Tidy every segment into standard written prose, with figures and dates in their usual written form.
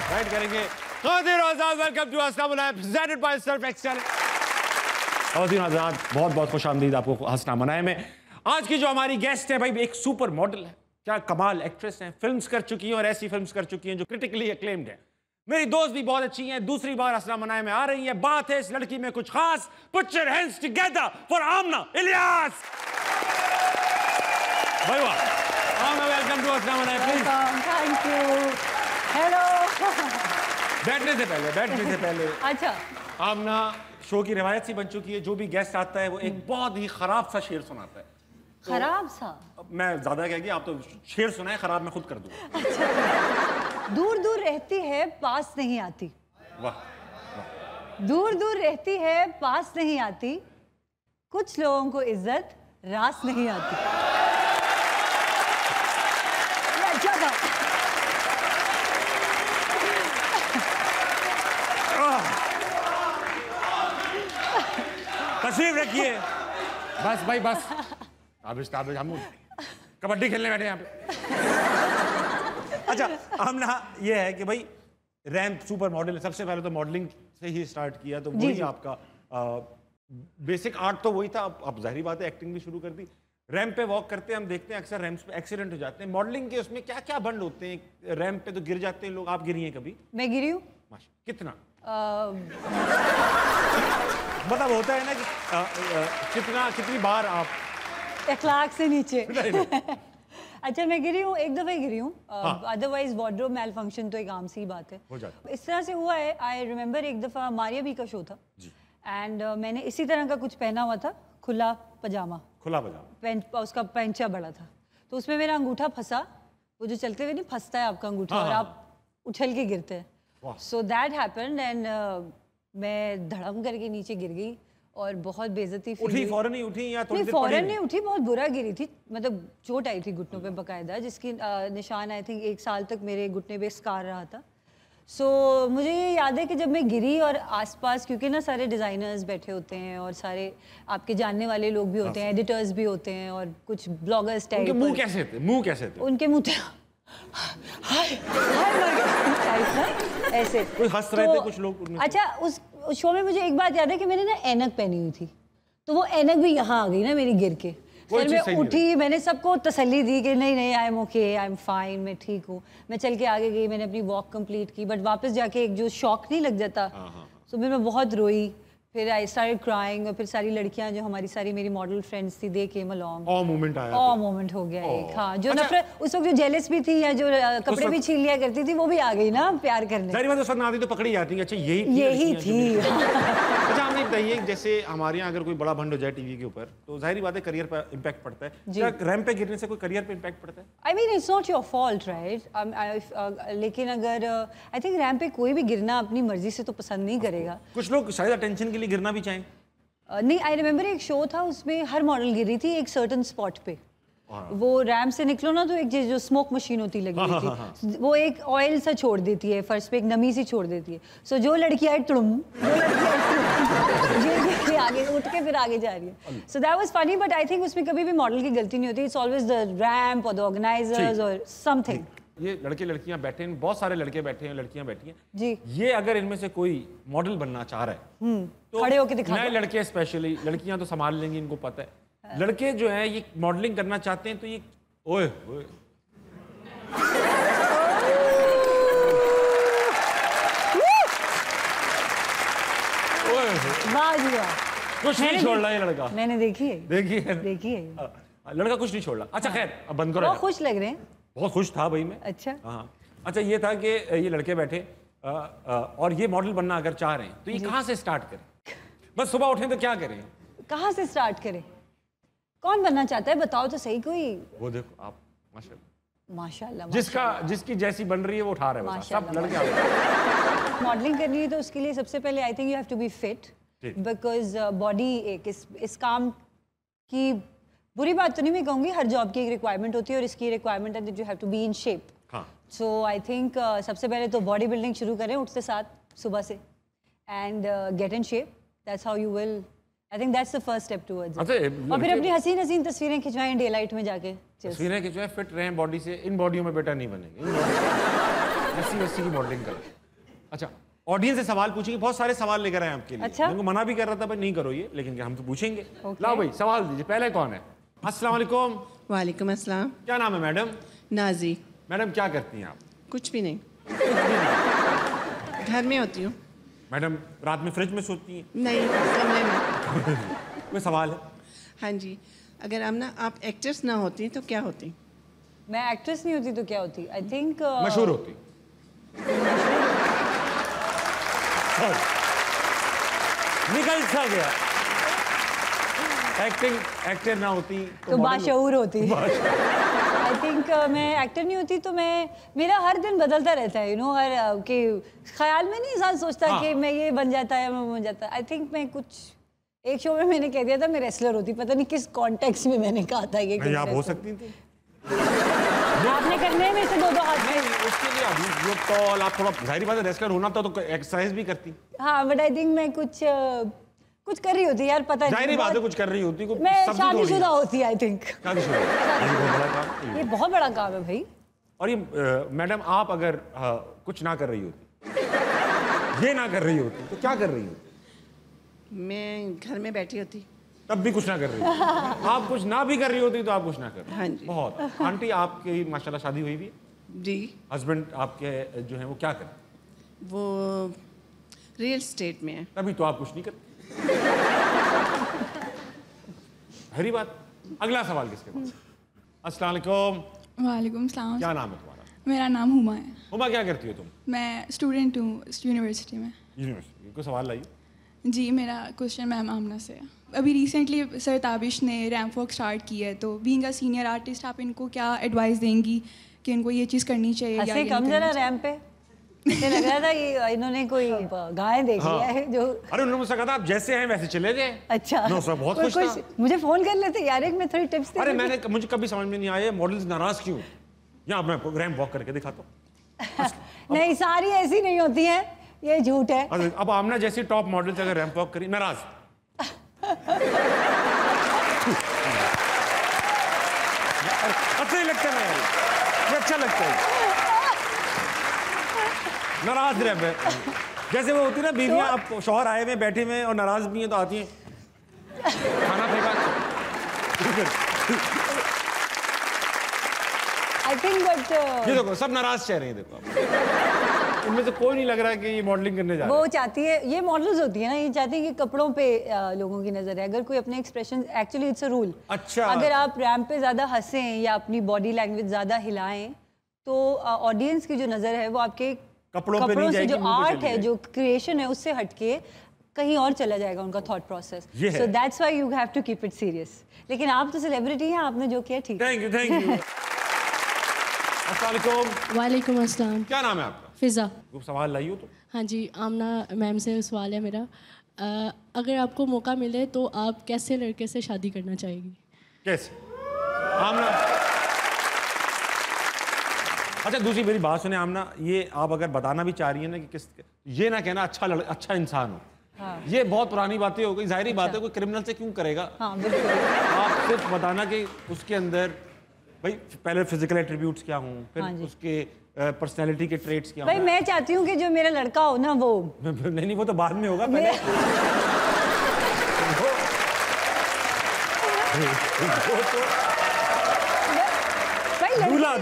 Right करेंगे। ख़वातीन और हज़रात, वेलकम टू हंसना मनाए प्रेजेंटेड बाय सर्फ एक्सेल। ख़वातीन और हज़रात, बहुत बहुत खुशामदीद आपको हंसना मनाए में। आज की जो हमारी गेस्ट है भाई, एक सुपर मॉडल है, क्या कमाल एक्ट्रेस हैं, फिल्म्स कर चुकी हैं और ऐसी फिल्म्स कर चुकी हैं जो क्रिटिकली एक्लेम्ड है। मेरी दोस्त भी बहुत अच्छी हैं, दूसरी बार हंसना मनाए में आ रही है। बात है इस लड़की में कुछ खास। Put your hands together for Aamna Ilyas. भाई वाह, आमना वेलकम टू हंसना मनाए प्लीज। Thank you. हेलो। बैठने से पहले अच्छा, आमना शो की रिवायत सी बन चुकी है, जो भी गेस्ट आता है वो एक बहुत ही खराब सा शेर सुनाता है। खराब सा? मैं ज्यादा कह गया, आप तो शेर सुनाए, खराब मैं खुद कर दूंगा। अच्छा। दूर दूर रहती है पास नहीं आती। वाह। दूर दूर रहती है पास नहीं आती, कुछ लोगों को इज्जत रास नहीं आती। अच्छा था। तशरीफ रखिए। बस भाई बस, ताबिश हम कबड्डी खेलने बैठे यहाँ पे। अच्छा आमना, ये है कि भाई रैंप सुपर मॉडल, सबसे पहले तो मॉडलिंग से ही स्टार्ट किया, तो वही आपका बेसिक आर्ट तो वही था। अब जाहिर बात है एक्टिंग भी शुरू कर दी। रैंप पे वॉक करते हैं, हम देखते हैं अक्सर रैंप्स पे एक्सीडेंट हो जाते हैं। मॉडलिंग के उसमें क्या क्या बंड होते हैं? रैंप पे तो गिर जाते हैं लोग, आप गिरी हैं कभी? मैं गिरी हूँ। कितना मतलब होता है ना कि कितनी बार आप 1 लाख से नीचे? अच्छा, मैं गिरी हूँ, एक दफ़ा गिरी हूँ। अदरवाइज वार्डरोब मेल फंक्शन तो एक आम सी बात है, हो जाता है। इस तरह से हुआ है। आई रिमेंबर एक दफ़ा मारिया बी का शो था एंड मैंने इसी तरह का कुछ पहना हुआ था, खुला पजामा, उसका पैंचा बड़ा था, तो उसमें मेरा अंगूठा फंसा। वो जो चलते हुए नहीं फंसता है आपका अंगूठा और आप उछल के गिरते हैं। सो दैट हैपेंड एंड मैं धड़म करके नीचे गिर गई और बहुत बेइज्जती फील हुई। फौरन ही उठी या थोड़ी देर फौरन नहीं उठी, बहुत बुरा गिरी थी, मतलब चोट आई थी घुटनों पे बकायदा, जिसकी निशान आई थिंक 1 साल तक मेरे घुटने पे स्कार रहा था। सो मुझे ये याद है कि जब मैं गिरी और आसपास, क्योंकि ना सारे डिज़ाइनर्स बैठे होते हैं और सारे आपके जानने वाले लोग भी होते हैं, एडिटर्स भी होते हैं और कुछ ब्लॉगर्स टाइप। उनके मुंह कैसे थे? उनके मुंह ऐसे कोई हंस रहे थे कुछ लोग उनमें। अच्छा, उस शो में मुझे एक बात याद है कि मैंने ना ऐनक पहनी हुई थी, तो वो ऐनक भी यहाँ आ गई ना मेरी गिर के। फिर मैं उठी, मैंने सबको तसल्ली दी कि नहीं नहीं I am okay, I am fine, मैं ठीक हूँ। मैं चल के आगे गई, मैंने अपनी वॉक कंप्लीट की, बट वापस जाके एक जो शॉक नहीं लग जाता, तो फिर मैं बहुत रोई। फिर आई स्टार्टेड क्राइंग और फिर सारी लड़कियां जो हमारी सारी मेरी मॉडल फ्रेंड्स थी, दे केम अलोंग। मोमेंट हो गया एक। हाँ, जो नफरत उस वक्त जो जेलस भी थी या जो कपड़े भी छीन लिया करती थी, वो भी आ गई ना प्यार करने। जाहिर बात है, उस वक्त आती तो पकड़ी जाती है। अच्छा यही थी। अच्छा हमें बताइए, जैसे हमारे यहाँ अगर कोई बड़ा भंड हो जाए टीवी के ऊपर, तो जाहिर बात है करियर पर इम्पैक्ट पड़ता है। क्या रैंप पे गिरने से कोई करियर पे इम्पैक्ट पड़ता है? I mean it's not your fault right, लेकिन अगर आई थिंक रैंप पे कोई भी गिरना अपनी मर्जी से तो पसंद नहीं करेगा। कुछ लोग शायद अटेंशन के लिए गिरना भी चाहें। नहीं, आई रिमेंबर एक शो था, उसमें हर मॉडल गिरी थी एक सर्टन स्पॉट पे। वो रैंप से निकलो ना, तो एक जो स्मोक मशीन होती लगी हुई थी, वो एक ऑयल सा छोड़ देती है, फर्श पे एक नमी सी छोड़ देती है। सो जो लड़की आई ये आगे उठ के फिर आगे जा रही है। So that was funny, but I think उसमें कभी भी मॉडल की गलती नहीं होती। इट्स ऑलवेज द रैंप और द ऑर्गेनाइजर्स और समथिंग। ये लड़के लड़कियां बैठे हैं, बहुत सारे लड़के बैठे हैं, लड़कियां बैठी हैं जी। ये अगर इनमें से कोई मॉडल बनना चाह रहा है तो खड़े होके दिखा। नए लड़के स्पेशली, लड़कियां तो संभाल लेंगी, इनको पता है। लड़के जो हैं ये मॉडलिंग करना चाहते हैं, तो ये ओए ओए कुछ नहीं छोड़ रहा ये लड़का। मैंने देखी है। लड़का कुछ नहीं छोड़ रहा। अच्छा खैर, अब बंद करो। बहुत खुश लग रहे हैं। बहुत खुश था भाई मैं। अच्छा हाँ, अच्छा ये था कि ये लड़के बैठे और ये मॉडल बनना अगर चाह रहे हैं तो ये कहाँ से स्टार्ट करें? बस सुबह उठें तो क्या करें? कहाँ से स्टार्ट करें? कौन बनना चाहता है बताओ तो सही कोई। वो देखो आप, माशाल्लाह जिसकी जैसी बन रही है वो उठा रहे हैं, सब लड़के। मॉडलिंग करनी है तो उसके लिए सबसे पहले I think you have to be fit, because body एक इस काम की बुरी बात तो नहीं मैं कहूँगी, हर जॉब की एक रिक्वायरमेंट होती है और इसकी रिक्वायरमेंट है that you have to be in shape. So I think सबसे पहले तो बॉडी बिल्डिंग शुरू करें उठते साथ सुबह से and get in shape. That's how you will, I think that's the first step towards. और फिर अपनी हसीन तस्वीरें खिंचवाएं डे लाइट में जाके। तस्वीरें खिंचवाएं, फिट रहें बॉडी से। इन बॉडियों में बेटा नहीं बनेंगे। ऐसी वैसी की मॉडलिंग कर। अच्छा, ऑडियंस से सवाल पूछेंगे, बहुत सारे सवाल लेकर आए आपके लिए। अच्छा? उनको मना भी कर रहा था भाई नहीं करो ये, लेकिन हम तो पूछेंगे। लाओ भाई सवाल दीजिए, पहले कौन है? अस्सलाम वालेकुम। वालेकुम अस्सलाम। क्या नाम है मैडम? नाजी। मैडम क्या करती हैं आप? कुछ भी नहीं, घर में होती हूँ। मैडम रात में फ्रिज में सोती हैं? नहीं, कमरे में। कोई सवाल है? हाँ जी, अगर आप एक्ट्रेस ना होती तो क्या होती? मैं एक्ट्रेस नहीं होती तो क्या होती? आई थिंक मशहूर होती। निकल सा गया। एक्टर ना होती तो बाशऊर होती। आई थिंक मैं एक्टर नहीं होती तो मेरा हर दिन बदलता रहता है, हर के ख्याल में नहीं इंसान सोचता हाँ। कि मैं ये बन जाता है, मैं बन जाता। आई थिंक मैं कुछ एक शो में मैंने कह दिया था मैं रेसलर होती, पता नहीं किस कॉन्टेक्स्ट में मैंने कहा था ये। आप हो सकती थी। आपने करने में से दो हाथ में। उसके लिए अभी जो तौल आप थोड़ा जाहिर बात है रेसलर होना था तो एक्सरसाइज भी करती। हाँ, बट आई थिंक मैं कुछ कर रही होती यार, पता नहीं। जाहिर बात है कुछ कर रही होती। मैं शादीशुदा होती आई थिंक। शादीशुदा, ये बहुत बड़ा काम है। ये बहुत बड़ा काम है भाई। और ये मैडम आप अगर कुछ ना कर रही होती, ये ना कर रही होती तो क्या कर रही होती? मैं घर में बैठी होती। तब भी कुछ ना कर रही होती। आप कुछ ना भी कर रही होती तो आप कुछ ना कर रही। हाँ जी। बहुत। आंटी आपकी माशाल्लाह शादी हुई भी है? जी। हस्बैंड आपके जो है वो क्या करें? वो रियल स्टेट में है। तभी तो आप कुछ नहीं करते। हरी बात। अगला सवाल किसके पास? अस्सलाम वालेकुम। वालेकुम सलाम। क्या नाम है तुम्हारा? मेरा नाम हुमा है। हुमा क्या करती हो तुम? मैं स्टूडेंट हूँ यूनिवर्सिटी में। यूनिवर्सिटी। कोई सवाल लाइए। जी, मेरा क्वेश्चन मैम आमना से है। अभी रिसेंटली सर ताबिश ने रैंप वॉक स्टार्ट की है, तो बीइंग अ सीनियर आर्टिस्ट आप इनको क्या एडवाइस देंगी कि इनको ये चीज़ करनी चाहिए या ये कम नहीं जरा करनी रैंप पे? मुझे लग रहा था ये इन्होंने कोई गाय देख लिया है जो। अरे उन्होंने मुझसे कहा था आप जैसे हैं वैसे चले गए। अच्छा। नो सर, बहुत खुश था। मुझे फोन कर लेते यार, एक मैं थोड़ी टिप्स दे। अरे मुझे कभी समझ में नहीं आया मॉडल्स नाराज क्यों। यहाँ मैं रैंप वॉक करके दिखाता हूँ। नहीं, सारी ऐसी नहीं होती हैं, ये झूठ है। अब आमना जैसी टॉप मॉडल्स अगर रैंप वॉक करी नाराज। अच्छा ही लगता है, ये अच्छा लगता है। नाराज रहे जैसे वो होती है ना बीवियां, अब शौहर आए हुए बैठे हुए और नाराज भी हैं तो आती हैं खाना फेंका। आई थिंक बट ये देखो सब नाराज चेहरे हैं, देखो इनमें से कोई नहीं लग रहा है कि ये मॉडलिंग करने जा रहा है। वो चाहती है, ये मॉडल्स होती है ना, ये चाहती है कि कपड़ों पे लोगों की नजर है। अगर कोई अपने expression, actually it's a rule. अच्छा, अगर आप रैंप पे ज्यादा हंसें या अपनी बॉडी लैंग्वेज ज्यादा हिलाएं तो ऑडियंस की जो नजर है वो आपके कपड़ों पे नहीं से जाएगी, जो मुंह पे आर्ट चली है, जो क्रिएशन है, उससे हटके कहीं और चला जाएगा उनका thought process. So that's why you have to keep it serious. लेकिन आप तो सेलिब्रिटी हैं, आपने जो किया ठीक है। Thank you. अस्सलाम वालेकुम। वालेकुम अस्सलाम। क्या नाम है आपका? फिज़ा। वो सवाल लाइयो तो। हाँ जी, आमना मैम से सवाल है मेरा। अगर आपको मौका मिले तो आप कैसे लड़के से शादी करना चाहेगी? कैसे? आमना, अच्छा दूसरी मेरी बात सुने आमना, ये आप अगर बताना भी चाह रही है ना कि किस, ये ना कहना अच्छा इंसान हो। हाँ। ये बहुत पुरानी बातें हो गई, जाहिर बात है कोई क्रिमिनल से क्यों करेगा। हाँ, बिल्कुल। आप सिर्फ बताना कि उसके अंदर भाई पहले फिजिकल एट्रीब्यूट्स क्या हों, फिर उसके पर्सनैलिटी के ट्रेट्स क्या हों। भाई मैं चाहती हूँ कि जो मेरा लड़का हो ना वो नहीं वो तो बाद में होगा, पहले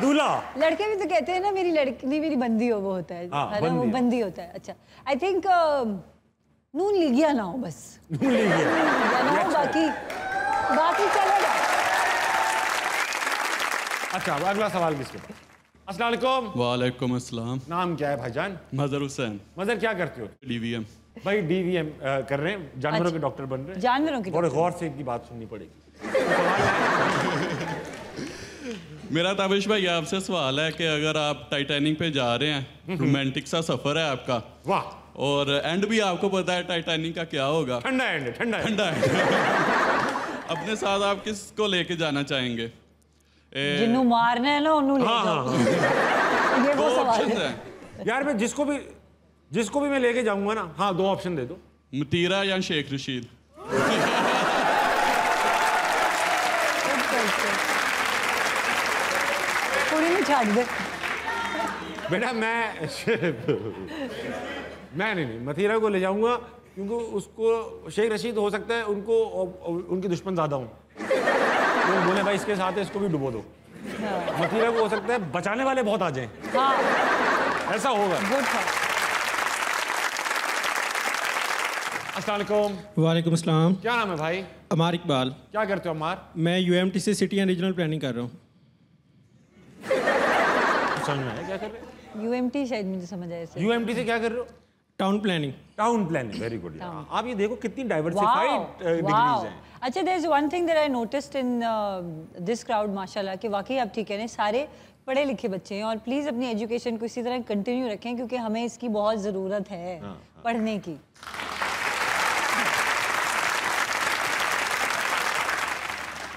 दूल्हा। लड़के भी तो कहते हैं ना मेरी लड़की मेरी बंदी हो, वो होता है ना, वो बंदी होता है। अच्छा, आई थिंक नून लिगिया ना हो, बस नून लिगिया ना हो, बाकी चलेगा। अच्छा, अगला सवाल किसके पास? अस्सलाम वालेकुम। वालेकुम अस्सलाम। नाम क्या है भाईजान? मजहर हुसैन। मजहर क्या करते हो? डीवीएम। भाई डीवीएम कर रहे हैं, जानवरों के डॉक्टर बन रहे हैं। जानवरों की और गौर से इनकी बात सुननी पड़ेगी। मेरा ताबिश भाई आपसे सवाल है कि अगर आप टाइटैनिक पे जा रहे हैं, रोमांटिक सा सफर है आपका, वाह, और एंड भी आपको पता है टाइटैनिक का क्या होगा, ठंडा एंड अपने साथ आप किसको लेके जाना चाहेंगे? जिन्हों मारना है ना उन्होंने ले जाओ। ये वो सवाल है यार। मैं जिसको भी मैं लेके जाऊंगा ना, हाँ 2 ऑप्शन दे दो। मतीरा या शेख रशीद? पूरी में छाड़ दे। बेटा मैं नहीं मथीरा को ले जाऊंगा क्योंकि उसको शेख रशीद हो सकता है उनको उनके दुश्मन ज्यादा हों, तो बोले भाई इसके साथ है इसको भी डुबो दो। मथीरा को हो सकता है बचाने वाले बहुत आ जाएं। हाँ ऐसा होगा। गुड था। अस्सलाम वालेकुम। वालेकुम अस्सलाम। क्या नाम है भाई? अमार इकबाल। क्या करते हो अमार? मैं UMT से सिटी एंड रीजनल प्लानिंग कर रहा हूँ। समझ में आया क्या कर रहे हो? UMT शायद मुझे समझ आया इससे। UMT से क्या कर रहे हो? Town planning. Town planning, very good. आप ये देखो कितनी डाइवर्सिफाइड डिग्रीज हैं। अच्छा, there is one thing that I noticed in this crowd माशाल्लाह कि वाकई आप ठीक है, सारे पढ़े लिखे बच्चे हैं और प्लीज अपनी एजुकेशन को इसी तरह कंटिन्यू रखें क्योंकि हमें इसकी बहुत ज़रूरत है पढ़ने की।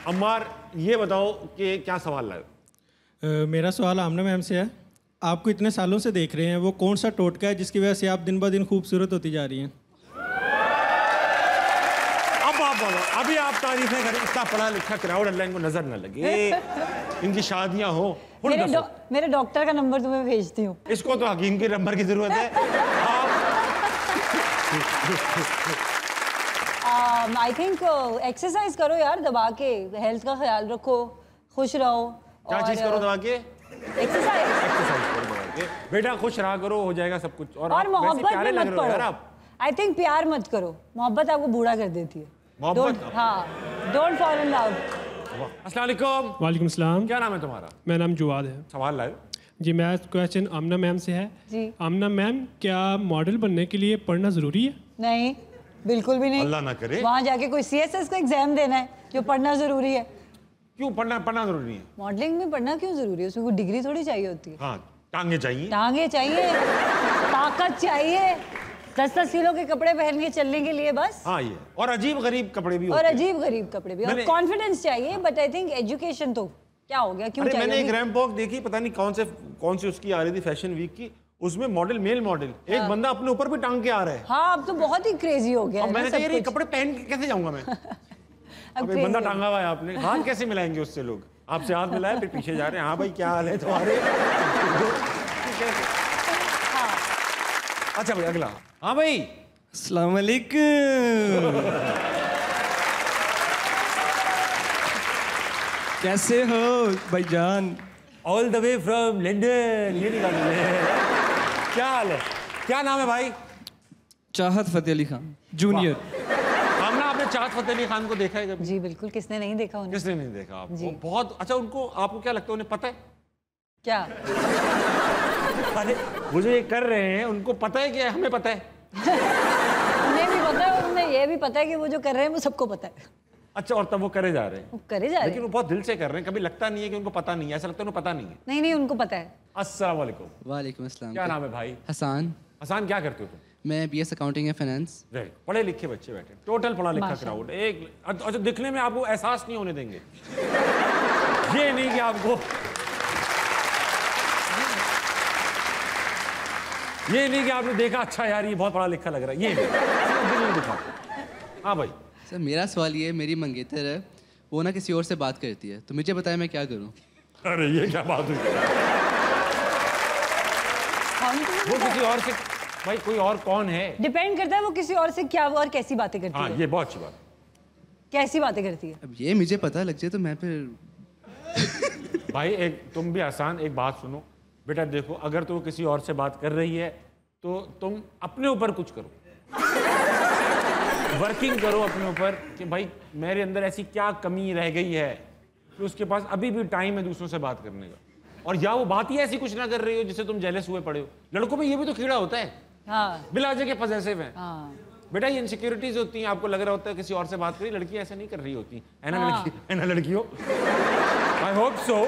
अम्मार ये बताओ कि क्या सवाल लाए? मेरा सवाल आमना मैम से है। आपको इतने सालों से देख रहे हैं, वो कौन सा टोटका है जिसकी वजह से आप दिन ब दिन खूबसूरत होती जा रही हैं? अब आप बोलो, अभी आप तारीफें करें, इतना पढ़ा लिखा क्राउड, अल्लाह इनको नजर न लगे, इनकी शादियां हो। मेरे डॉक्टर का नंबर तुम्हें भेजती हूँ। इसको तो हकीम के नंबर की जरूरत है। आई थिंक एक्सरसाइज करो यार दबा के, हेल्थ का ख्याल रखो, खुश रहो। क्या चीज करो दबा के? एक्सरसाइज करो दबा के। बेटा खुश रहा करो, हो जाएगा सब कुछ। और मोहब्बत में मत पड़ो। आई थिंक प्यार मत करो, मोहब्बत आपको बूढ़ा कर देती है। मोहब्बत? हाँ, डोंट फॉल इन लव। अस्सलाम वालेकुम। वालेकुम सलाम। क्या नाम है तुम्हारा? मेरा नाम जवाद है। सवाल लाए जी। मेरा क्वेश्चन आमना मैम से है। जी। आमना मैम, क्या मॉडल बनने के लिए पढ़ना ज़रूरी है? नहीं, बिल्कुल भी नहीं। अल्लाह ना करे। वहाँ जाके कोई CSS का एग्जाम देना है जो पढ़ना जरूरी है। क्यों पढ़ना जरूरी है? मॉडलिंग में पढ़ना क्यों जरूरी है? उसमें कोई डिग्री थोड़ी चाहिए होती है। हाँ, टांगे चाहिए, टांगे चाहिए, ताकत चाहिए, 10-10 किलो के कपड़े पहन के चलने के लिए बस। हाँ, ये और अजीब गरीब कपड़े भी होते और हैं। अजीब गरीब कपड़े भी, और कॉन्फिडेंस चाहिए। बट आई थिंक एजुकेशन तो क्या हो गया, क्यों चाहिए? मैंने एक रैंप वॉक देखी, पता नहीं कौन सी उसकी आ रही थी फैशन वीक की, उसमें मॉडल, मेल मॉडल, एक बंदा अपने ऊपर भी टांग के आ रहा है। हाँ, अब तो बहुत ही क्रेजी हो गया है। मैंने कहा ये कपड़े पहन के कैसे जाऊंगा मैं? अब एक बंदा टांगा हुआ है आपने, हाथ कैसे मिलाएंगे उससे लोग? आपसे हाथ मिलाए फिर पीछे जा रहे हैं, हाँ भाई क्या हाल है तुम्हारे? अच्छा भाई अगला। हाँ भाई, अस्सलाम वालेकुम। कैसे हो भाईजान? All the way from London. ये निकाल क्या हाल है? क्या नाम है भाई? चाहत फतेह अली खान जूनियर। हमने आपने चाहत फतेह अली खान को देखा है कभी? जी बिल्कुल, किसने नहीं देखा उन्हें? किसने नहीं देखा आपको? बहुत अच्छा। उनको आपको क्या लगता है, उन्हें पता है क्या? अरे वो जो ये कर रहे हैं उनको पता है कि हमें पता है? उन्हें भी पता है और उन्हें ये भी पता है कि वो जो कर रहे हैं वो सबको पता है। अच्छा, और तब वो करे जा रहे हैं? वो करे जा रहे हैं, लेकिन वो बहुत दिल से कर रहे हैं। कभी लगता नहीं है कि उनको पता नहीं है, ऐसा लगता है उनको पता नहीं है। नहीं नहीं, उनको पता है। अस्सलाम वालेकुम। वालेकुम अस्सलाम। क्या नाम है भाई? हसान। हसान, क्या करते हो तुम? मैं BS अकाउंटिंग एंड फाइनेंस। पढ़े लिखे बच्चे बैठे, टोटल पढ़ा लिखा क्राउड। एक अच्छा, दिखने में आपको एहसास नहीं होने देंगे। ये नहीं कि आपको ये नहीं कि आपने देखा अच्छा यार ये बहुत पढ़ा लिखा लग रहा है, ये नहीं दिखा। हाँ भाई। सर मेरा सवाल ये है, मेरी मंगेतर है, वो ना किसी और से बात करती है, तो मुझे बताया मैं क्या करूं? अरे ये क्या बात हुई? वो किसी और से, भाई कोई और कौन है? डिपेंड करता है वो किसी और से क्या और कैसी बातें करती है। ये बहुत अच्छी बात। कैसी बातें करती है? अब ये मुझे पता लग जाए तो मैं फिर भाई एक तुम भी आसान, एक बात सुनो बेटा, देखो अगर तो किसी और से बात कर रही है तो तुम अपने ऊपर कुछ करो, वर्किंग करो अपने ऊपर कि भाई मेरे अंदर ऐसी क्या कमी रह गई है कि उसके पास अभी भी टाइम है दूसरों से बात करने का, और या वो बात ही ऐसी कुछ ना कर रही हो जिससे तुम जेलस हुए पड़े हो। लड़कों में ये भी तो कीड़ा होता है। हाँ। बिला वजह के पॉसेसिव हैं। हाँ। बेटा ये इनसिक्योरिटीज होती हैं, आपको लग रहा होता है किसी और से बात करी, लड़की ऐसा नहीं कर रही होती है ना? लड़की है ना लड़कियों? I hope so.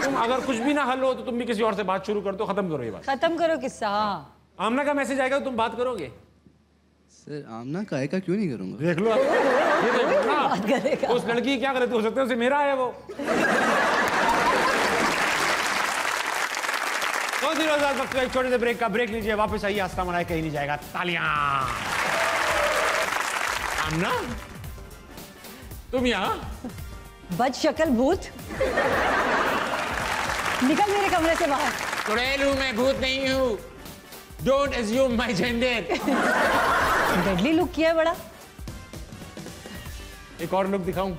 तुम अगर कुछ भी ना हल हो तो तुम भी किसी और से बात शुरू कर दो, खत्म करो ये बात। खत्म करो किस्सा। हाँ। आमना का मैसेज आएगा तो तुम बात करोगे? सर आमना का आएगा क्यों नहीं करूंगा? देख लो ये देखो ना, उस लड़की क्या गलती हो सकता है, उसे मेरा है वो। तो एक छोटे से ब्रेक का ब्रेक लीजिए, वापस आइए, आस्था मनाए कहीं नहीं जाएगा। तालियां। आमना तुम यहाँ बद शक्ल भूत। निकल मेरे कमरे से बाहर। चुड़ैल हूँ मैं, भूत नहीं हूँ। Don't assume my gender. Deadly look किया है बड़ा। एक और लुक दिखाऊं?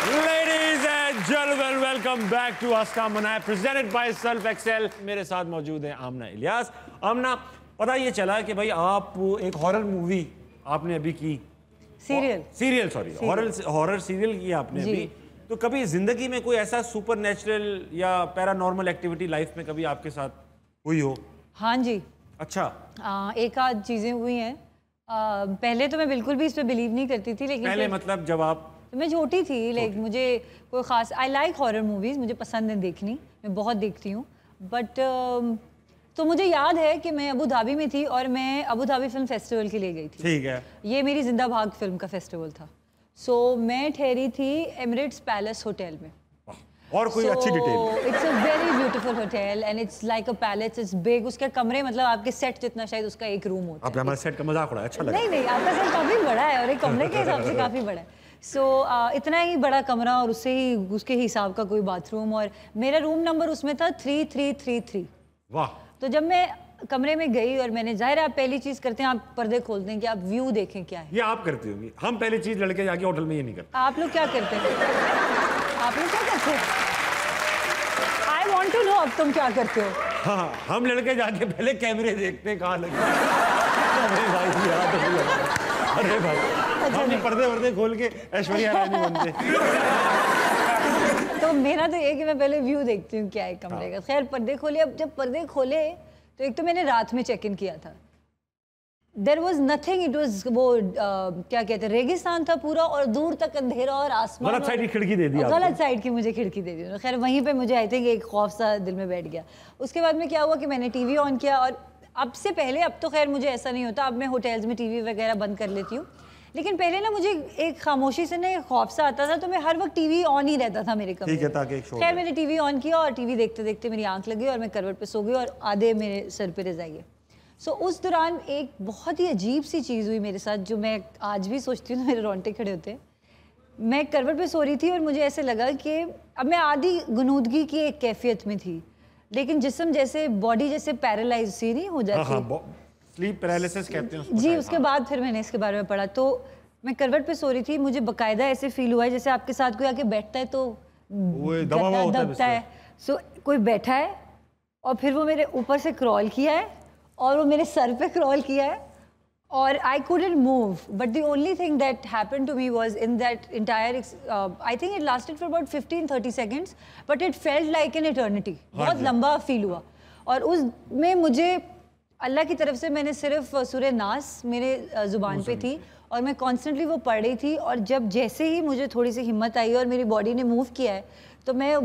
Ladies and gentlemen, welcome back to Hasta Manaye, presented by Self Excel. मेरे साथ मौजूद हैं आमना इलियास। आमना, पता ये चला कि भाई आप एक हॉरर मूवी आपने अभी की, सीरियल सॉरी, हॉरर सीरियल की आपने अभी। तो कभी जिंदगी में कोई ऐसा सुपर नेचुरल या पैरानॉर्मल एक्टिविटी लाइफ में कभी आपके साथ हुई हो? हाँ जी। अच्छा। एक आध चीजें हुई हैं। पहले तो मैं बिल्कुल भी इस पे बिलीव नहीं करती थी, लेकिन पहले मतलब जब आप तो मैं छोटी थी, लाइक मुझे कोई खास, आई लाइक हॉरर मूवीज, मुझे पसंद है देखनी, मैं बहुत देखती हूँ। बट तो मुझे याद है कि मैं अबू धाबी में थी और मैं अबू धाबी फिल्म फेस्टिवल के लिए गई थी। ठीक है। ये मेरी जिंदा भाग फिल्म का फेस्टिवल था। सो मैं ठहरी थी एमिरेट्स पैलेस होटल में। और कोई अच्छी detail? It's a very beautiful hotel and it's like a palace, it's big. उसके कमरे मतलब आपके सेट जितना शायद उसका एक रूम होता है। आपने हमारे सेट का मजाक उड़ाया, अच्छा लगा। नहीं, आपका सेट काफी बड़ा है और एक कमरे के हिसाब से काफी बड़ा है। सो इतना ही बड़ा कमरा और उससे ही उसके हिसाब का कोई बाथरूम, और मेरा रूम नंबर उसमें था 3333। वाह। तो जब मैं कमरे में गई और मैंने, जाहिर है आप पहली चीज करते हैं, आप पर्दे खोलते हैं कि आप व्यू देखें क्या है। ये आप करती होंगी, हम पहली चीज लड़के जाके होटल में ये नहीं करते। आप लोग क्या करते हैं? आप लोग क्या करते हैं? आई वांट टू नो अब तुम क्या करते हो। हाँ, हम लड़के जाके पहले कैमरे देखते हैं कहाँ लगे। अरे भाई यार, अरे भाई हम पर्दे खोल के ऐश्वर्या रानी बनते। तो मेरा तो ये कि मैं पहले व्यू देखती हूँ क्या है कमरे का। खैर पर्दे खोले। अब जब पर्दे खोले तो एक तो मैंने रात में चेक इन किया था। There was nothing, it was वो क्या कहते हैं, रेगिस्तान था पूरा और दूर तक अंधेरा और आसमान। गलत साइड की खिड़की दे दी। गलत साइड की मुझे खिड़की दे दी। खैर वहीं पे मुझे आई थिंक एक खौफ सा दिल में बैठ गया। उसके बाद में क्या हुआ कि मैंने टीवी ऑन किया, और अब से पहले, अब तो खैर मुझे ऐसा नहीं होता, अब मैं होटल्स में टीवी वगैरह बंद कर लेती हूँ, लेकिन पहले ना मुझे एक खामोशी से ना खौफ सा आता था, तो मैं हर वक्त टीवी ऑन ही रहता था मेरे कमरे में। ताकि खैर मैंने टीवी ऑन किया और टीवी देखते देखते मेरी आंख लगी और मैं करवट पे सो गई और आधे मेरे सर पे रज़ाई है। सो उस दौरान एक बहुत ही अजीब सी चीज़ हुई मेरे साथ, जो मैं आज भी सोचती हूँ तो मेरे रोंगटे खड़े होते हैं। मैं करवट पे सो रही थी और मुझे ऐसे लगा कि अब मैं आधी गुनूदगी की एक कैफियत में थी, लेकिन जिस्म जैसे, बॉडी जैसे पैरालाइज सी नहीं हो जाती, स्लीप पैरालिसिस कहते हैं जी। उसके बाद फिर मैंने इसके बारे में पढ़ा, तो मैं करवट पे सो रही थी, मुझे बकायदा ऐसे फील हुआ है जैसे आपके साथ कोई आके बैठता है तो दबता है। सो कोई बैठा है और फिर वो मेरे ऊपर से क्रॉल किया है और वो मेरे सर पे क्रॉल किया है और आई couldn't move, but the only thing that happened to me was in that entire I think it lasted for about 15-30 seconds, but it felt like an eternity. बहुत लंबा फील हुआ। और उसमें मुझे अल्लाह की तरफ से, मैंने सिर्फ सूरह नास मेरे ज़ुबान पे थी और मैं कॉन्स्टेंटली वो पढ़ रही थी, और जब जैसे ही मुझे थोड़ी सी हिम्मत आई और मेरी बॉडी ने मूव किया है तो मैं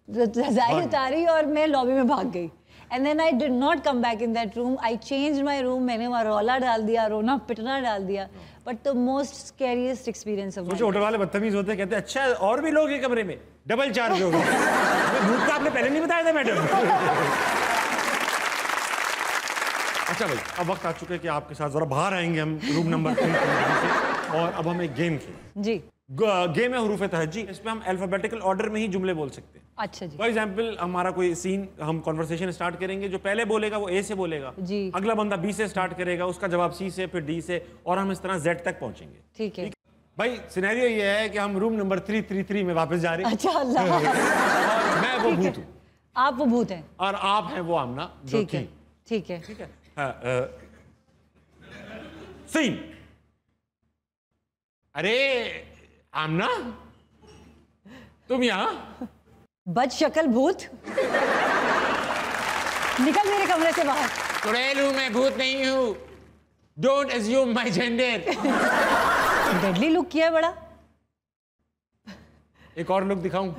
रज़ाई उतारी और मैं लॉबी में भाग गई। And then I did not come back in that room. I changed my room. मैंने वहाँ रौला डाल दिया, रोना पिटना डाल दिया। But the most scariest experience of my life. Hotel वाले बदतमीज होते हैं, कहते हैं अच्छा और भी लोग हैं कमरे में, डबल चार्ज होगा। भूत का आपने पहले नहीं बताया था मैडम। अच्छा भाई, अब वक्त आ चुका है कि आपके साथ जरा बाहर आएंगे हम रूम नंबर 3 से, और अब हम एक गेम खेलें। जी। गेम है हुरूफ तहज्जी। इसमें हम अल्फाबेटिकल ऑर्डर में ही जुमले बोल सकते हैं। अच्छा जी। फॉर एग्जाम्पल हमारा कोई सीन, हम कॉन्वर्सेशन स्टार्ट करेंगे, जो पहले बोलेगा वो ए से बोलेगा जी, अगला बंदा बी से स्टार्ट करेगा, उसका जवाब सी से, फिर डी से, और हम इस तरह जेड तक पहुंचेंगे। ठीक है भाई। सिनेरियो ये है कि हम रूम नंबर 333 में वापस जा रहे हैं। अच्छा अल्लाह। और मैं वो भूत हूँ, आप वो भूत हैं और आप हैं वो आमना जो थी। ठीक है। ठीक है। सीन। अरे आमना, तुम यहाँ? बद शक्ल भूत, निकल मेरे कमरे से बाहर। चुड़ैल हूँ मैं, भूत नहीं हूँ। Don't assume my gender. Deadly look किया है बड़ा। एक और लुक दिखाऊं?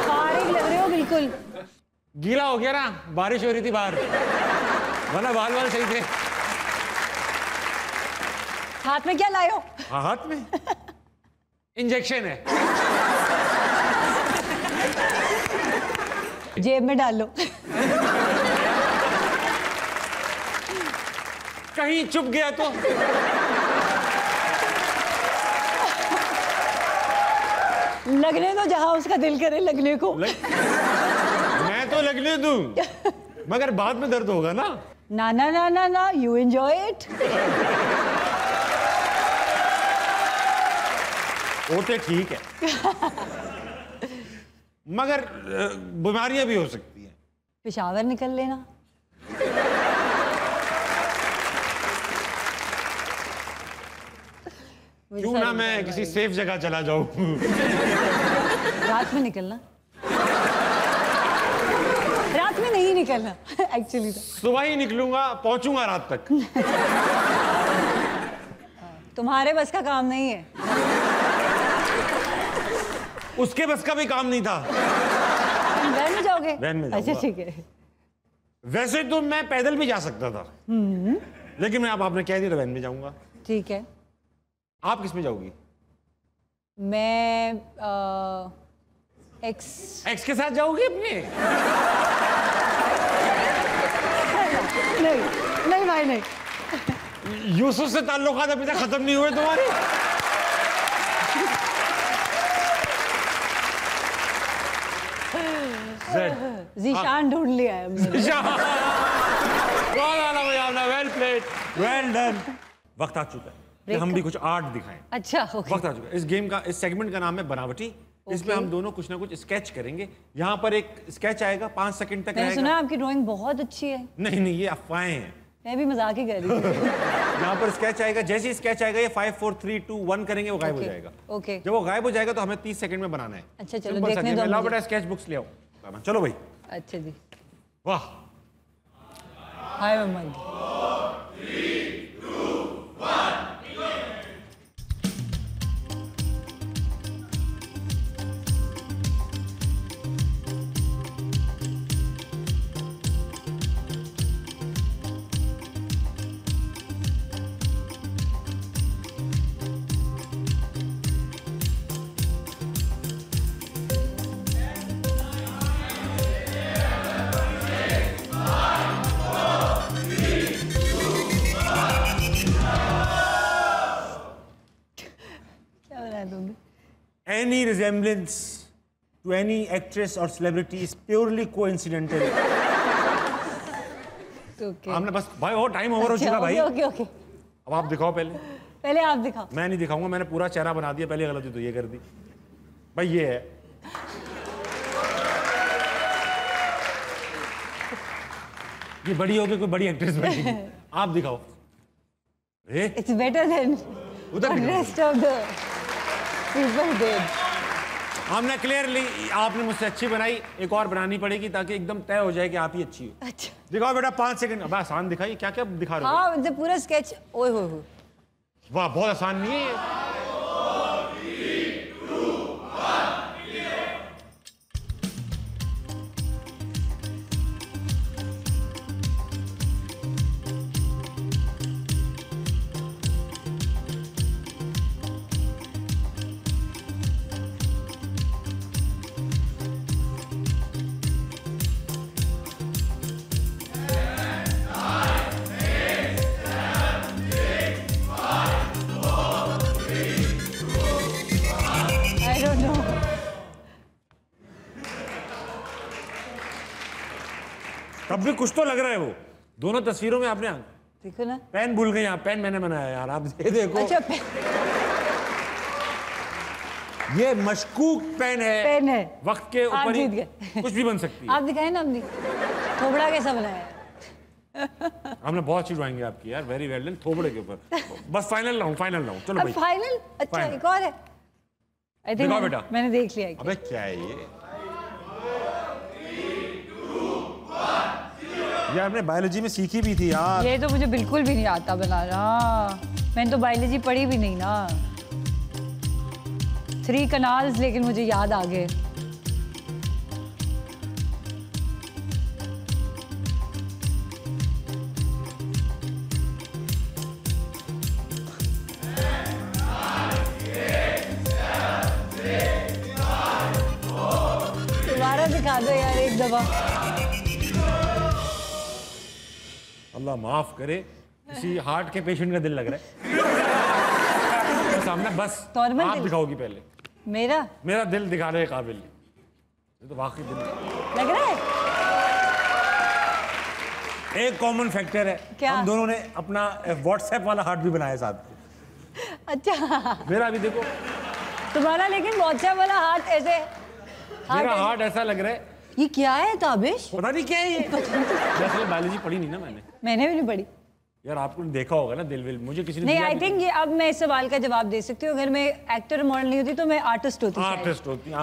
फारिग लग रहे हो बिल्कुल। गीला हो गया ना, बारिश हो रही थी बाहर, वरना बाल सही थे। हाथ में क्या लाए हो? हाथ में इंजेक्शन है, जेब में डाल लो। कहीं चुप गया तो? लगने दो जहां उसका दिल करे लगने को। मैं तो लगने दूं, मगर बाद में दर्द होगा ना। ना ना ना ना ना, यू एंजॉय इट। होते ठीक है, मगर बीमारियां भी हो सकती हैं। पेशावर निकल लेना। क्यों ना मैं किसी सेफ जगह चला जाऊं। रात में निकलना। रात में नहीं निकलना एक्चुअली तो। सुबह ही निकलूंगा, पहुंचूंगा रात तक। तुम्हारे बस का काम नहीं है। उसके बस का भी काम नहीं था। वैन में जाओगे? वैन में जाऊंगा। अच्छा ठीक है। वैसे तो मैं पैदल भी जा सकता था, लेकिन मैं आपने कह दिया तो वैन में जाऊंगा। ठीक है। आप किस में जाओगी? मैं एक्स के साथ जाओगी अपने? नहीं नहीं भाई नहीं। यूसुफ से ताल्लुकात अभी तक खत्म नहीं हुए तुम्हारे? जीशान ढूंढ लिया है हमने। Well played, well done. वक्त आ चुका है कि हम भी कुछ आर्ट दिखाएं। अच्छा ओके। वक्त आ चुका है। इस गेम का, इस सेगमेंट का नाम है बनावटी। इसमें हम दोनों कुछ ना कुछ स्केच करेंगे। यहाँ पर एक स्केच आएगा, 5 सेकंड तक मैंने सुना आपकी ड्राइंग बहुत अच्छी है। नहीं नहीं, ये अफवाहें हैं। मैं भी मजाक ही कर रही थी। यहाँ पर स्केच आएगा, जैसे ही स्केच आएगा ये 5 4 3 2 1 करेंगे, वो गायब हो जाएगा। ओके। जब वो गायब हो जाएगा तो हमें 30 सेकंड में बनाना है। अच्छा चलो सिंपल सा देखने गेम है। दो लाओ मुझे। बेटा स्केच बुक्स ले आओ। चलो भाई। अच्छा जी। वाह। हाय मम्मा जी। 3 2 1 Any resemblance to any actress or celebrity is purely coincidental. Okay. हमने बस भाई और टाइम ओवर हो चुका भाई। Okay okay. अब आप दिखाओ पहले। पहले आप दिखाओ। मैं नहीं दिखाऊंगा, मैंने पूरा चेहरा बना दिया। पहले गलती तो ये कर दी भाई। ये है, ये बड़ी होगी, कोई बड़ी एक्ट्रेस बनेगी। आप दिखाओ। इट्स बेटर देन उधर rest of the people did. हमने क्लियरली, आपने मुझसे अच्छी बनाई, एक और बनानी पड़ेगी ताकि एकदम तय हो जाए कि आप ही अच्छी हो। अच्छा दिखाओ बेटा 5 सेकंड। अब आसान दिखाइए, क्या क्या दिखा रहे हो? हाँ मतलब पूरा स्केच। ओए हो वाह, बहुत आसान नहीं है ये। तब भी कुछ तो लग रहा है। वो दोनों तस्वीरों में आपने देखो ना, पेन भूल गए। यहाँ पेन मैंने बनाया यार, आप ये देखो। अच्छा ये मशकूक पेन है, वक्त के ऊपर ही कुछ भी बन सकती है। आप दिखाए ना अपनी थोबड़ा कैसा बनाया है। हमने बहुत अच्छी ड्राइंग है आपकी यार, वेरी वेल डन। थोबड़े के ऊपर बस फाइनल लाऊं, फाइनल लाऊं। चलो भाई फाइनल। अच्छा एक और है, आई थिंक बेटा मैंने देख लिया। अबे क्या है ये? ये आपने बायोलॉजी में सीखी भी थी यार। ये तो मुझे बिल्कुल भी नहीं आता बनाना। मैंने तो बायोलॉजी पढ़ी भी नहीं ना। 3 कनाल्स लेकिन मुझे याद आ गए। दोबारा दिखा दो यार एक दफा। अल्लाह माफ करे, किसी हार्ट के पेशेंट का दिल लग रहा है। सामने बस नॉर्मल आप दिल दिखाओगी पहले। मेरा दिल दिखाने के काबिल नहीं। ये तो वाकई दिल लग रहा है। एक कॉमन फैक्टर है, क्या? हम दोनों ने अपना व्हाट्सएप वाला हार्ट भी बनाया साथ में। अच्छा, मेरा भी देखो, तुम्हारा लेकिन व्हाट्सएप वाला हाथ ऐसे, मेरा हार्ट ऐसा लग रहा है। ये क्या है ताबिश? पता नहीं क्या है ये। दरअसल बायोलॉजी पढ़ी नहीं ना मैंने भी नहीं पढ़ी यार। आपको देखा होगा ना दिल विल, मुझे किसी ने नहीं। आई थिंक ये अब मैं इस सवाल का जवाब दे सकती हूँ। अगर मैं एक्टर मॉडल नहीं होती तो मैं आर्टिस्ट होती।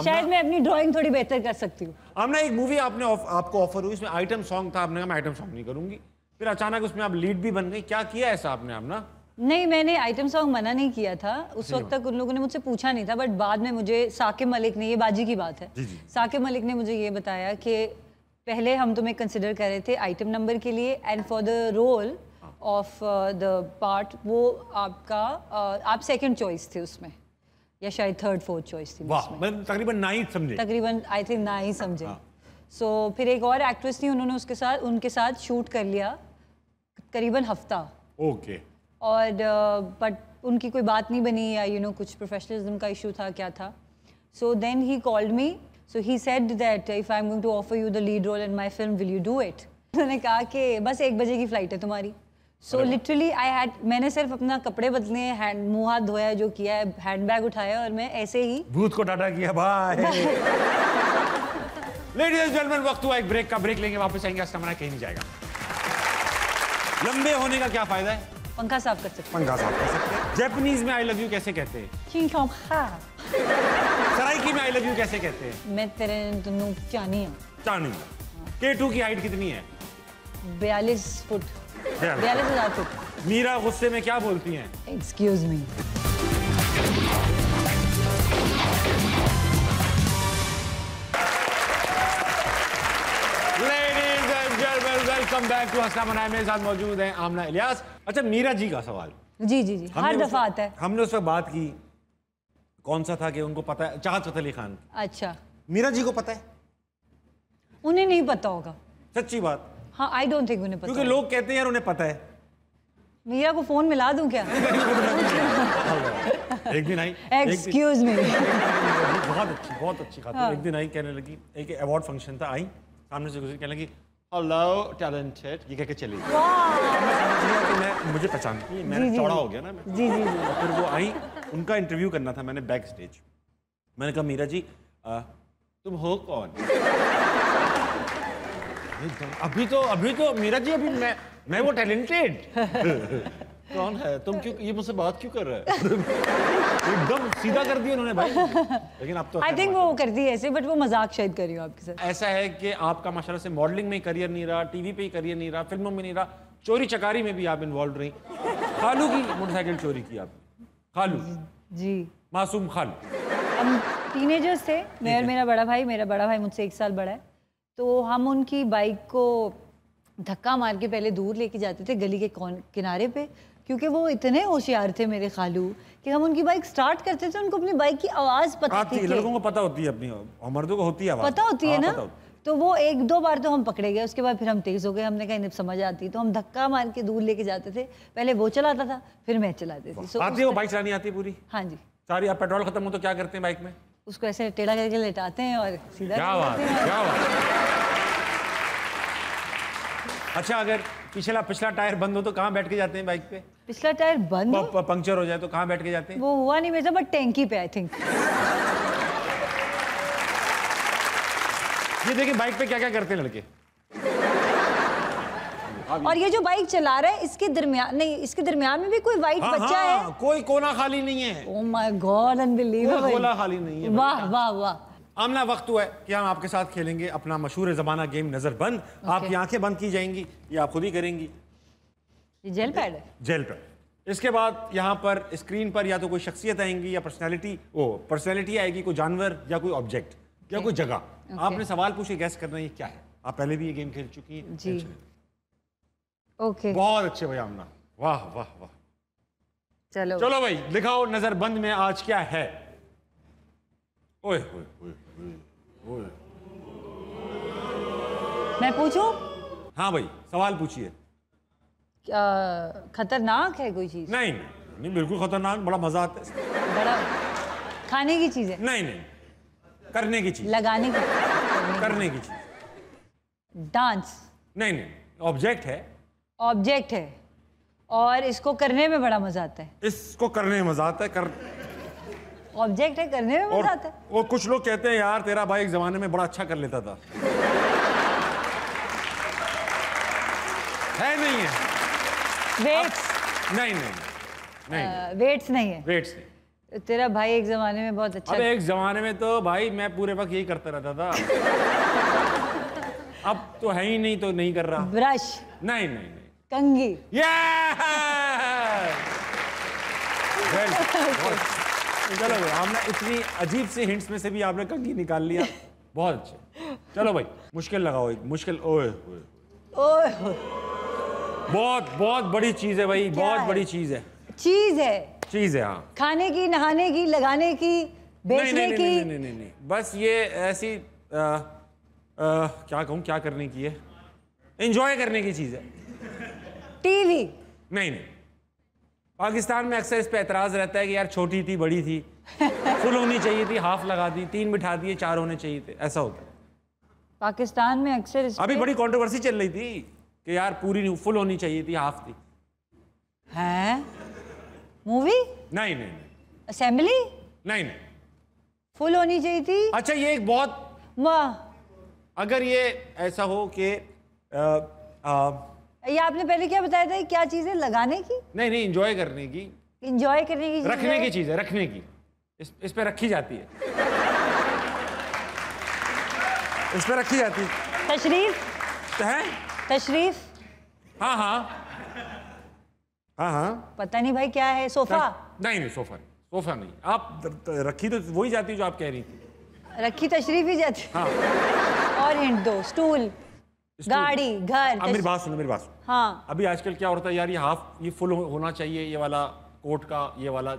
शायद मैं अपनी ड्राइंग थोड़ी बेहतर कर सकती हूँ। हमने एक मूवी आपको ऑफर हुई, इसमें आइटम सॉन्ग था, आपने कहा मैं आइटम सॉन्ग नहीं करूंगी, फिर अचानक उसमें आप लीड भी बन गई। क्या किया ऐसा आपने? आप ना नहीं, मैंने आइटम सॉन्ग मना नहीं किया था उस वक्त तक। उन लोगों ने मुझसे पूछा नहीं था, बट बाद में मुझे साकिब मलिक ने, ये बाजी की बात है, साकिब मलिक ने मुझे ये बताया कि पहले हम तुम्हें कंसिडर कर रहे थे आइटम नंबर के लिए, and for the role of the part वो आपका आप सेकंड चॉइस थे उसमें, या शायद थर्ड फोर्थ चॉइस थी। वाह, मैं तकरीबन 9 समझे, तकरीबन आई थिंक 9 समझे। सो फिर एक और एक्ट्रेस थी, उन्होंने उनके साथ शूट कर लिया करीबन हफ्ता। ओके। और बट उनकी कोई बात नहीं बनी, या कुछ प्रोफेशनलिज्म का इशू था, क्या था। So then he called me, so he said that if I am going to offer you the lead role in my film will you do it. उन्होंने कहा कि बस 1 बजे की फ्लाइट है तुम्हारी। सो लिटरली मैंने सिर्फ अपना कपड़े बदले, मुंह हाथ धोया, जो किया है, हैंडबैग उठाया और मैं ऐसे ही भूत को टाटा किया। बाय। लेडीज एंड जेंटलमैन, वक्त हुआ एक ब्रेक का। ब्रेक लेंगे, वापस आएंगे। अस्टमना कहीं नहीं जाएगा। लंबे होने का क्या फायदा है? पंखा साफ कर सकते हैं। पंखा साफ कर सकते हैं। जापानीज में आई लव यू कैसे कहते हैं? सराइकी में आई लव यू कैसे कहते हैं? मैं तेरे तुनु चानी हूँ। चानी। K2 की हाइट कितनी है? 42 फुट। 42,000 फुट। मीरा गुस्से में क्या बोलती हैं? Excuse me. Welcome back to हंसना मनाए। मेरे साथ मौजूद हैं आमना इलियास। अच्छा, मीरा जी का सवाल। जी जी जी, हर दफा आता है। हमने उस पर बात की, कौन सा था कि उनको पता है, चाहत फतेह अली खान। अच्छा, मीरा जी को पता है? उन्हें नहीं पता होगा। सच्ची बात? हाँ, आई डोंट थिंक उन्हें पता, क्योंकि लोग कहते हैं यार उन्हें पता है। मीरा को फोन मिला दूं क्या? एक दिन आई, एक्सक्यूज मी, बहुत अच्छी खातिर। एक दिन आई, कहने लगी, एक अवार्ड फंक्शन था, आई सामने से गुजरी, कहने लगी हेलो टैलेंटेड, ये कह के चली गई। मैं समझ गया कि मुझे पहचानती है, मैं चौड़ा हो गया ना मैं। जी जी जी। फिर वो आई, उनका इंटरव्यू करना था मैंने बैक स्टेज। मैंने कहा मीरा जी तुम हो कौन? अभी तो मीरा जी, अभी मैं वो टैलेंटेड कौन है? तुम क्यों ये मुझसे बात क्यों कर रहे हैं? एकदम सीधा कर दिया उन्होंने भाई। लेकिन अब तो आई थिंक वो करती है ऐसे, बट वो मजाक शायद कर रही हूँ आपके साथ। ऐसा है कि आपका माशाल्लाह से मॉडलिंग में करियर नहीं रहा, टीवी पे ही करियर नहीं रहा, फिल्मों में नहीं रहा, चोरी चकारी में भी आप इन्वॉल्व रही। खालू की मोटरसाइकिल चोरी की आपने। खालू जी, मासूम खालू। हम टीनेजर्स थे, मैं और मेरा बड़ा भाई मुझसे 1 साल बड़ा है। तो हम उनकी बाइक को धक्का मार के पहले दूर लेके जाते थे गली के किनारे पे, क्योंकि वो इतने होशियार थे मेरे खालू कि हम उनकी बाइक स्टार्ट करते थे, उनको अपनी बाइक की आवाज़ पता थी। लड़कों को पता होती है, अपनी मर्दों को होती है आवाज़, पता होती है ना। तो वो 1-2 बार तो हम पकड़े गए, उसके बाद फिर हम तेज़ हो गए, हमने कहा इन्हें समझ आती, तो हम धक्का मार के दूर लेके जाते थे। पहले वो चलाता था, फिर मैं चलाती थी। आती है वो बाइक चलानी आती है पूरी? हाँ जी सारी। अब पेट्रोल खत्म हो तो क्या करते हैं बाइक में? उसको ऐसे टेढ़ा करके लेटाते हैं और सीधा। क्या बात है, क्या बात। अच्छा, अगर पिछला टायर बंद हो तो कहाँ बैठ के जाते हैं बाइक पे? पिछला टायर बंद हो? पंक्चर हो जाए तो कहाँ बैठ के जाते हैं? वो हुआ नहीं मेरे, बट टैंकी पे आई थिंक। ये देखिए बाइक पे क्या क्या करते हैं लड़के। और ये जो बाइक चला रहा है, इसके दरमियान में भी कोई वाइट बच्चा है। कोई कोना खाली नहीं है। Oh my God, unbelievable. कोई कोना खाली नहीं है। वाह वाह वाह। आमना, वक्त हुआ है कि हम आपके साथ खेलेंगे अपना मशहूर ज़माना गेम नजर बंद। आपकी आंखें बंद की जाएंगी, ये आप खुद ही करेंगी। ये जेल पैड है? Jail pad. इसके बाद यहाँ पर स्क्रीन पर या तो कोई शख्सियत आएंगी, या पर्सनैलिटी आएगी, कोई जानवर या कोई ऑब्जेक्ट या कोई जगह। आपने सवाल पूछे, गैस करना ये क्या है। आप पहले भी ये गेम खेल चुकी हैं जी। ओके, बहुत अच्छे भाई आमना, वाह वाह वाह। चलो भाई, दिखाओ नजर बंद में आज क्या है। ओए ओए ओए ओए। मैं पूछूं? हाँ भाई, सवाल पूछिए। खतरनाक है कोई चीज? नहीं नहीं, बिल्कुल खतरनाक, बड़ा मजा आता है। बड़ा खाने की चीज है? नहीं नहीं, करने की चीज। लगाने की? करने की चीज। डांस? नहीं नहीं, ऑब्जेक्ट है। ऑब्जेक्ट है और इसको करने में बड़ा मजा आता है। इसको करने में मजा आता है। ऑब्जेक्ट है, करने में मजा आता है। और कुछ लोग कहते हैं यार तेरा भाई एक जमाने में बड़ा अच्छा कर लेता था। है नहीं है? वेट्स? नहीं नहीं नहीं, वेट्स नहीं है। वेट्स नहीं। तेरा भाई एक जमाने में बहुत अच्छा। अबे एक जमाने में तो भाई मैं पूरे वक्त यही करता रहता था। अब तो है ही नहीं, तो नहीं कर रहा। ब्रश? नहीं नहीं नहीं। कंघी? चलो भाई, हमने इतनी अजीब सी हिंट्स में से भी आपने कंघी निकाल लिया, बहुत अच्छे। चलो भाई मुश्किल लगाओ, एक मुश्किल। ओए ओए, बहुत बहुत बड़ी चीज है भाई, बहुत बड़ी चीज है। चीज है? चीज है, हाँ। खाने की, नहाने की, लगाने की, बेचने की? नहीं नहीं नहीं नहीं, बस ये ऐसी क्या कहूँ, क्या करने की है, एंजॉय करने की चीज है। टीवी? नहीं नहीं, पाकिस्तान में अक्सर इस पे एतराज रहता है कि यार छोटी थी, बड़ी थी, फुल होनी चाहिए थी, हाफ लगा दी, 3 बिठा दिए, 4 होने चाहिए थे, ऐसा होता है पाकिस्तान में अक्सर। अभी बड़ी कंट्रोवर्सी चल रही थी कि यार पूरी नहीं, फुल होनी चाहिए थी, हाफ थी। हैं? मूवी? नहीं नहीं। असेंबली? नहीं नहीं, फुल होनी चाहिए थी। अच्छा ये एक बहुत, अगर ये ऐसा हो कि ये आपने पहले क्या बताया था, क्या चीज है? लगाने की? नहीं नहीं, एंजॉय करने की, एंजॉय करने की, रखने की चीज है, रखने की, इस पे रखी जाती है, इस पे रखी जाती है। तशरीफ है? तशरीफ? हाँ हाँ हाँ हाँ। पता नहीं भाई क्या है। सोफा? नहीं नहीं, सोफा नहीं, सोफा नहीं। आप रखी तो वही जाती है जो आप कह रही थी। रखी तशरीफ ही जाती। हाँ। और हिंट दो। स्टूल, गाड़ी, घर। अब मेरी बात सुनो, मेरी बात सुनो। हाँ। अभी आजकल क्या होता है यार, ये हाफ, ये फुल होना चाहिए, ये वाला कोर्ट का, ये वाला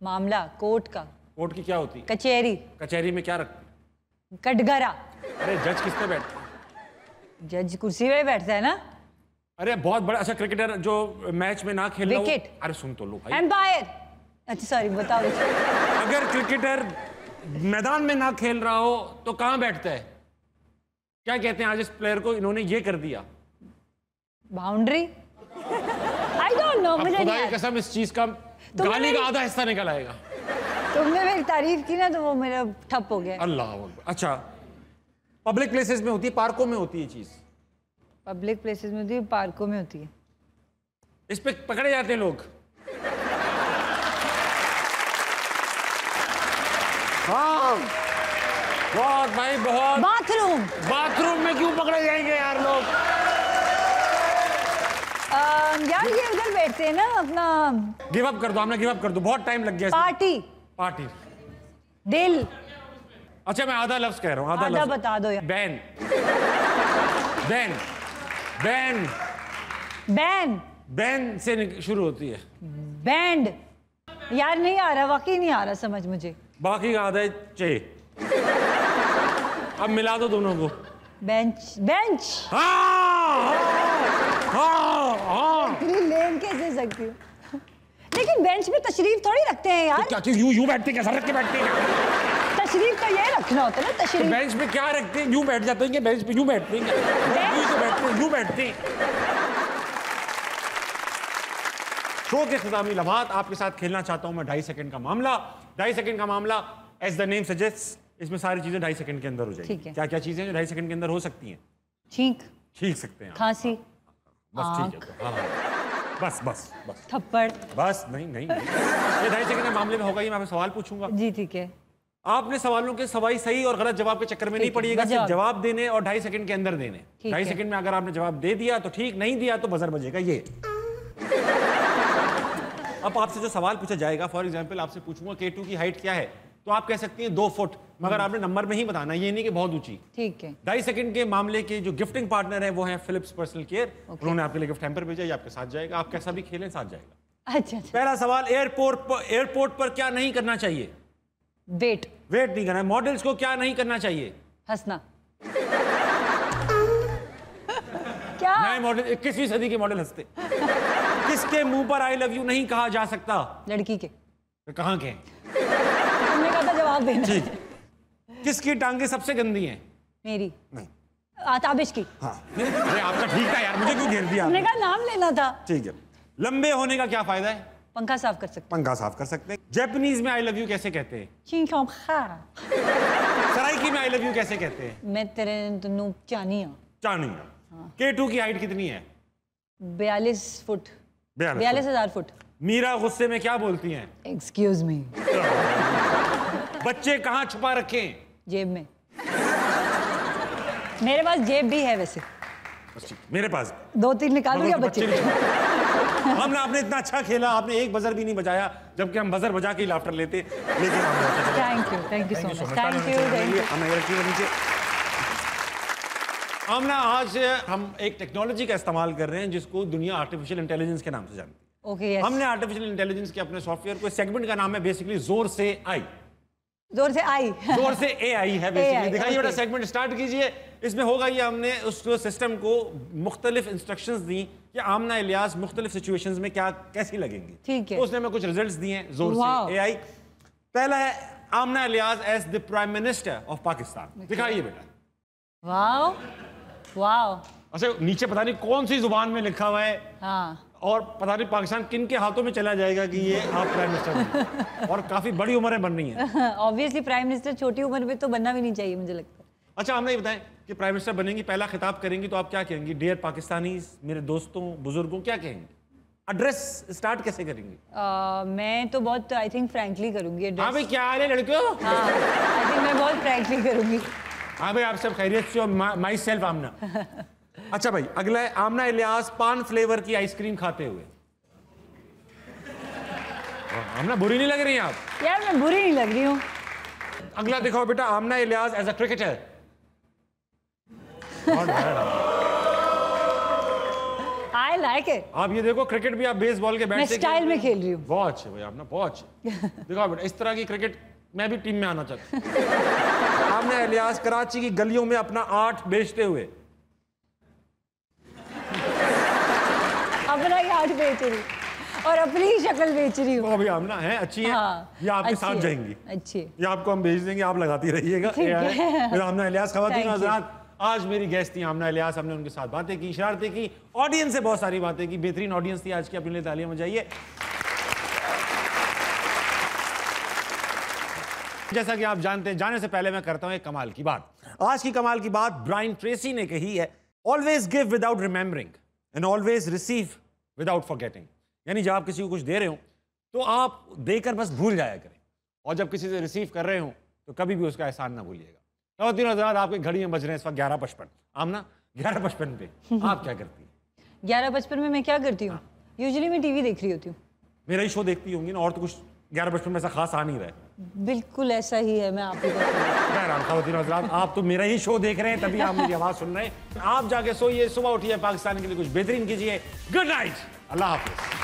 मामला कोर्ट का। कोर्ट की क्या होती है? कचहरी। कचहरी में क्या रखते? कटघरा। अरे जज किस पे बैठता है? जज कुर्सी पे बैठता है ना। अरे बहुत बड़ा। अच्छा क्रिकेटर जो मैच में ना खेल रहा हो। विकेट। अरे सुन तो लो भाई। एम्पायर। अच्छा सॉरी, बताओ। अगर क्रिकेटर मैदान में ना खेल रहा हो तो कहाँ बैठता है? क्या कहते हैं आज इस प्लेयर को, इन्होंने ये कर दिया? बाउंड्री? आई डोंट नो, मुझे खुदा नहीं। की कसम इस चीज का गाली का आधा हिस्सा निकल आएगा। तुमने मेरी तारीफ की ना तो वो मेरा ठप हो गया। अल्लाह अकबर। अच्छा पब्लिक प्लेसेस में होती है, पार्कों में होती है चीज। पब्लिक प्लेसेस में होती है, पार्कों में होती है। इस पे पकड़े जाते हैं लोग। हाँ बहुत भाई, बहुत। बाथरूम? बाथरूम में क्यों पकड़े जाएंगे यार लोग? यार ये उधर बैठते हैं ना अपना। गिव अप कर दो, हमने गिव अप कर दो, बहुत टाइम लग गया। पार्टी? पार्टी। दिल? अच्छा मैं आधा लफ्ज कह रहा हूँ, आधा लफ्ज बता दो यार। Ban. Ban. Ban. Ban? Ban से शुरू होती है। बैंड? यार नहीं आ रहा, वाकई नहीं आ रहा समझ मुझे। बाकी का आधा है चे। अब मिला दो दोनों को। बेंच? बेंच? हाँ हाँ हाँ। लेन कैसे सकती हूँ? लेकिन बेंच पे तशरीफ थोड़ी रखते हैं यार। तो क्या चीज यूं बैठते हैं, कैसा रख के बैठते हैं? तशरीफ तो ये रखना होता है ना। तशरीफ बेंच पे क्या रखते हैं? यूं बैठ जाते हैं, बेंच पे यूं बैठते हैं, यूं बैठते हैं। शो के खितामी लम्हात आपके साथ खेलना चाहता हूं मैं 2.5 सेकंड का मामला। 2.5 सेकंड का मामला, एज द नेम सजेस्ट, इसमें सारी चीजें 2.5 सेकंड के अंदर हो जाएंगी। क्या क्या चीजें जो 2.5 सेकंड के अंदर हो सकती हैं? छींक? छींक सकते हैं, खांसी, बस ठीक है। हाँ बस बस बस। थप्पड़? बस नहीं नहीं, ये 2.5 सेकंड के मामले में होगा। ये मैं आपसे सवाल पूछूंगा जी ठीक है। आपने सवालों के सही और गलत जवाब के चक्कर में नहीं पड़िएगा, सिर्फ जवाब देने और 2.5 सेकंड के अंदर देने। 2.5 सेकंड में अगर आपने जवाब दे दिया तो ठीक, नहीं दिया तो बजर बजेगा ये। अब आपसे जो सवाल पूछा जाएगा, फॉर एग्जांपल आपसे पूछूंगा K2 की हाइट क्या है, तो आप कह सकती हैं 2 फुट, मगर आपने नंबर में ही बताना, ये नहीं कि बहुत ऊंची। ठीक है। 2.5 सेकंड के मामले के जो गिफ्टिंग पार्टनर है वो है फिलिप्स पर्सनल केयर। उन्होंने आपके लिए गिफ्ट हैम्पर भेजा, ये आपके साथ जाएगा, आप कैसा भी खेलें साथ जाएगा। अच्छा। पहला सवाल, एयरपोर्ट पर क्या नहीं करना चाहिए? वेट नहीं करना है। मॉडल्स को क्या नहीं करना चाहिए? हंसना। क्या? नए मॉडल 21वीं सदी के मॉडल हंसते। किसके मुंह पर आई लव यू नहीं कहा जा सकता? लड़की के। तो कहाँ के? तुमने कहा था जवाब देना। ठीक। किसकी टांगे सबसे गंदी हैं? मेरी। नहीं। ताबिश की। हाँ। अरे आपका ठीक था यार, मुझे क्यों घेर दिया? तुमने कहा नाम लेना था। ठीक है। लंबे होने का क्या फायदा है? पंखा साफ कर सकते। पंखा साफ कर सकते हैं। जापानीज में आई लव यू कैसे कहते हैं? सराइकी में आई लव यू कैसे कहते हैं? मैं तेरे तन्नू चानिया। चानिया। K2 की हाइट कितनी है? 42 फुट। 42,000 फुट। मीरा गुस्से में क्या बोलती हैं? एक्सक्यूज मी। बच्चे कहाँ छुपा रखे हैं? जेब में। मेरे पास जेब भी है वैसे। मेरे पास 2-3 निकाल दूं क्या बच्चे? हमने आपने इतना अच्छा खेला, आपने एक बजर भी नहीं बजाया, जबकि हम बजर बजा के ही लाफ्टर लेते। लेकिन thank you so much. Thank you. Aamna, आज हम एक टेक्नोलॉजी का इस्तेमाल कर रहे हैं जिसको दुनिया आर्टिफिशियल इंटेलिजेंस के नाम से जानती है। Okay, yes. हमने आर्टिफिशियल इंटेलिजेंस के अपने सॉफ्टवेयर को, सेगमेंट का नाम है बेसिकली जोर से आई। जोर से आई। जोर से AI है बेसिकली। दिखाइए बेटा, okay. सेगमेंट स्टार्ट कीजिए। इसमें होगा ये, हमने उस सिस्टम को मुख्तलिफ इंस्ट्रक्शंस दी कि आमना इलियास मुख्तलिफ सिचुएशंस में क्या कैसी लगेंगी। ठीक है। तो उसने हमें कुछ रिजल्ट्स दिए हैं जोर से AI। पहला है Aamna Ilyas as the prime minister of Pakistan. दिखाइए बेटा। Wow wow. अच्छा, नीचे पता नहीं कौन सी जुबान में लिखा हुआ है। हाँ। और पता नहीं पाकिस्तान किन के हाथों में चला जाएगा कि ये आप प्राइम मिनिस्टर हैं। और काफी बड़ी उम्रें बन रही हैं। ऑब्वियसली प्राइम मिनिस्टर छोटी उम्र में तो बनना भी नहीं चाहिए, मुझे लगता है। अच्छा, हमने ये बताएं कि प्राइम मिनिस्टर बनेंगी, पहला खिताब करेंगी तो आप क्या कहेंगी? डियर पाकिस्तानीज, मेरे दोस्तों, बुजुर्गों, क्या कहेंगी? एड्रेस स्टार्ट कैसे करेंगी? मैं तो बहुत आई थिंक फ्रैंकली करूंगी एड्रेस। हाँ भाई, क्या हाल है लड़कियों? हाँ, आई थिंक मैं बहुत फ्रैंकली करूंगी। हाँ भाई, आप सब खैरियत से हो? माई सेल्फ आमना। अच्छा भाई, अगला है आमना इलियास पान फ्लेवर की आइसक्रीम खाते हुए। आमना, बुरी नहीं लग रही हैं आप? यार मैं बुरी नहीं लग रही हूँ। अगला दिखाओ बेटा, Aamna Ilyas as a cricketer. I like it. आप ये देखो, क्रिकेट भी आप बेसबॉल के बैट मैं से स्टाइल में खेल रही हूँ। बहुत अच्छे भाई, आपने बहुत अच्छे। दिखाओ बेटा, इस तरह की क्रिकेट मैं भी टीम में आना चाहता हूँ। आमना इलियास कराची की गलियों में अपना आर्ट बेचते हुए। अपना ही आर्ट बेच रही और अपनी ही शक्ल बेच रही हूँ। अभी आमना है, अच्छी है। हाँ, ये आपके साथ जाएंगी। अच्छी है। ये आपको हम भेज देंगे, आप लगाती रहिएगा। मेरा आमना इलियास। खवातीन हज़रात, आज मेरी गेस्ट थी आमना इलियास। हमने उनके साथ बातें की, शरारतें की, ऑडियंस से बहुत सारी बातें की। बेहतरीन ऑडियंस थी आज की, अपने लिए तालियां बजाइए। जैसा कि आप जानते हैं, जाने से पहले मैं करता हूं एक कमाल की बात। आज की कमाल की बात ब्रायन ट्रेसी ने कही है, always give without remembering and always receive without forgetting. यानी जब आप किसी को कुछ दे रहे हो तो आप देकर बस भूल जाया करें, और जब किसी से रिसीव कर रहे हो तो कभी भी उसका एहसान ना भूलिएगा। खवातीन हज़रात, आपकी घड़ी में बज रहे हैं इस वक्त 11:55। आमना, 11:55 पे आप क्या करती हैं? 11:55 में मैं क्या करती हूँ? यूजुअली मैं टीवी देख रही होती हूँ। मेरा ही शो देखती होंगी ना, और तो कुछ 11:55 में ऐसा खास आ नहीं रहा है। बिल्कुल ऐसा ही है, मैं आप ही खवातीन हज़रात, आप तो मेरा ही शो देख रहे हैं, तभी आप मेरी आवाज़ सुन रहे हैं। आप जाके सोइए, सुबह उठिए, पाकिस्तान के लिए कुछ बेहतरीन कीजिए। गुड नाइट, अल्लाह हाफिज़।